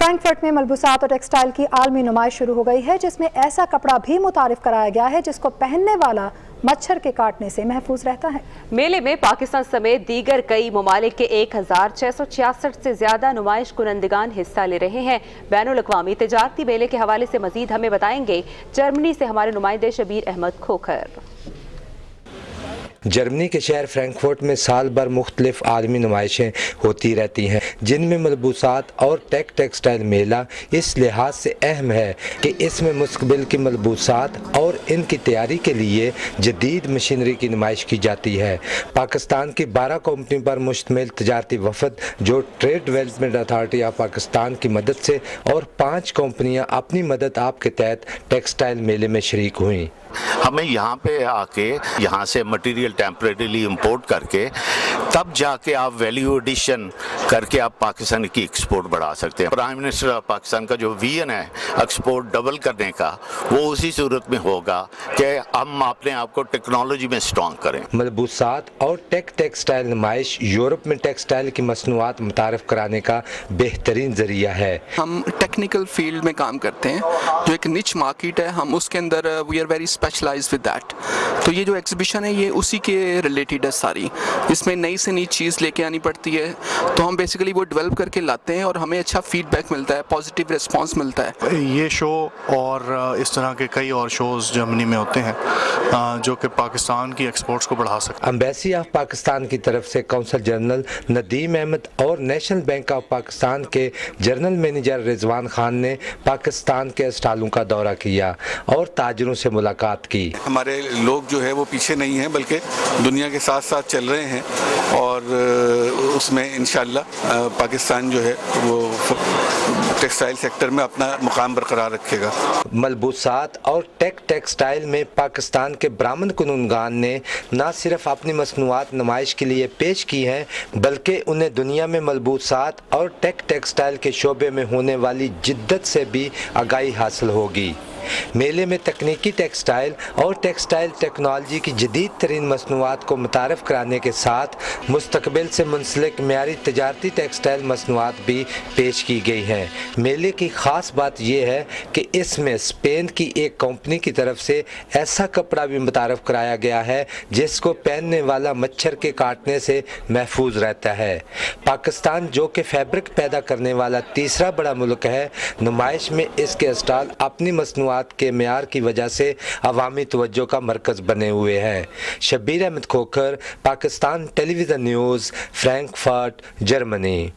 Frankfurt میں ملبوسات اور ٹیکسٹائل کی عالمی نمائش شروع ہو گئی ہے، جس میں ایسا کپڑا بھی متعارف کرایا گیا ہے جس کو پہننے والا مچھر کے کاٹنے سے محفوظ رہتا ہے۔ میلے میں پاکستان سمیت دیگر کئی ممالک کے 1666 سے زیادہ نمائش کنندگان حصہ لے رہے ہیں۔ بین الاقوامی تجارتی میلے کے حوالے سے مزید ہمیں بتائیں گے جرمنی سے ہمارے نمائندے شبیر احمد کھوکھر۔ جرمنی کے شہر فرینکفرٹ میں سال بھر مختلف عالمی نمائشیں ہوتی رہتی ہیں، جن میں ملبوسات اور ٹیکسٹائل میلہ اس لحاظ سے اہم ہے کہ اس میں مستقبل کی ملبوسات اور ان کی تیاری کے لیے جدید مشینری کی نمائش کی جاتی ہے۔ پاکستان کی 12 کمپنیوں پر مشتمل تجارتی وفد جو trade development authority of Pakistan کی مدد سے اور 5 کمپنیاں اپنی مدد آپ کے تحت ٹیکسٹائل میلے میں شریک ہوئیں۔ ہمیں یہاں پہ آ کے یہاں سے مٹیریل ٹیمپریریلی امپورٹ کر کے تب جا کے آپ ویلیو ایڈیشن کر کے آپ پاکستان کی ایکسپورٹ بڑھا سکتے ہیں۔ پرائم منسٹر آف پاکستان کا جو ویژن ہے ایکسپورٹ ڈبل کرنے کا، وہ اسی صورت میں ہوگا کہ ہم اپنے آپ کو ٹیکنالوجی میں اسٹرانگ کریں۔ ملبوسات اور ٹیکسٹائل نمائش یورپ میں ٹیکسٹائل کی مصنوعات متعارف کرانے کا بہترین ذریعہ ہے۔ ہم ٹیکنیکل فیلڈ میں کام کرتے ہیں، جو ایک نچ مارکیٹ ہے، ہم اس کے اندر we are very specialized with that. تو یہ جو ایگزیبیشن ہے یہ اسی کے ریلیٹڈ ہے ساری، اس میں نئی سے نئی چیز لے کے آنی پڑتی ہے، تو ہم بیسیکلی وہ ڈیولپ کر کے لاتے ہیں اور ہمیں اچھا فیڈ بیک ملتا ہے، پازیٹیو ریسپانس ملتا ہے۔ یہ شو اور اس طرح کے کئی اور شوز جرمنی میں ہوتے ہیں جو کہ پاکستان کی ایکسپورٹس کو بڑھا سکتے ہیں۔ ایمبیسی آف پاکستان کی طرف سے قونصل جنرل ندیم احمد اور نیشنل بینک آف پاکستان کے جنرل مینیجر رضوان خان نے پاکستان کے اسٹالوں کا دورہ کیا اور تاجروں سے ملاقات کی۔ ہمارے لوگ جو ہے وہ پیچھے نہیں ہیں بلکہ دنیا کے ساتھ ساتھ چل رہے ہیں، اور اس میں انشاءاللہ پاکستان جو ہے وہ ٹیکسٹائل سیکٹر میں اپنا مقام برقرار رکھے گا۔ ملبوسات اور ٹیکسٹائل میں پاکستان کے برآمد کنندگان نے نہ صرف اپنی مصنوعات نمائش کے لیے پیش کی ہیں بلکہ انہیں دنیا میں ملبوسات اور ٹیکسٹائل کے شعبے میں ہونے والی جدت سے بھی آگاہی حاصل ہوگی۔ میلے میں تکنیکی ٹیکسٹائل اور ٹیکسٹائل ٹیکنالوجی کی جدید ترین مصنوعات کو متعارف کرانے کے ساتھ مستقبل سے منسلک معیاری تجارتی ٹیکسٹائل مصنوعات بھی پیش کی گئی ہیں۔ میلے کی خاص بات یہ ہے کہ اس میں اسپین کی ایک کمپنی کی طرف سے ایسا کپڑا بھی متعارف کرایا گیا ہے جس کو پہننے والا مچھر کے کاٹنے سے محفوظ رہتا ہے۔ پاکستان جو کہ فیبرک پیدا کرنے والا تیسرا بڑا ملک ہے، نمائش میں اس کے اسٹال اپنی مصنوعات کے معیار کی وجہ سے عوامی توجہ کا مرکز بنے ہوئے ہیں۔ شبیر احمد کھوکھر، پاکستان ٹیلی ویژن نیوز، فرینکفرٹ، جرمنی۔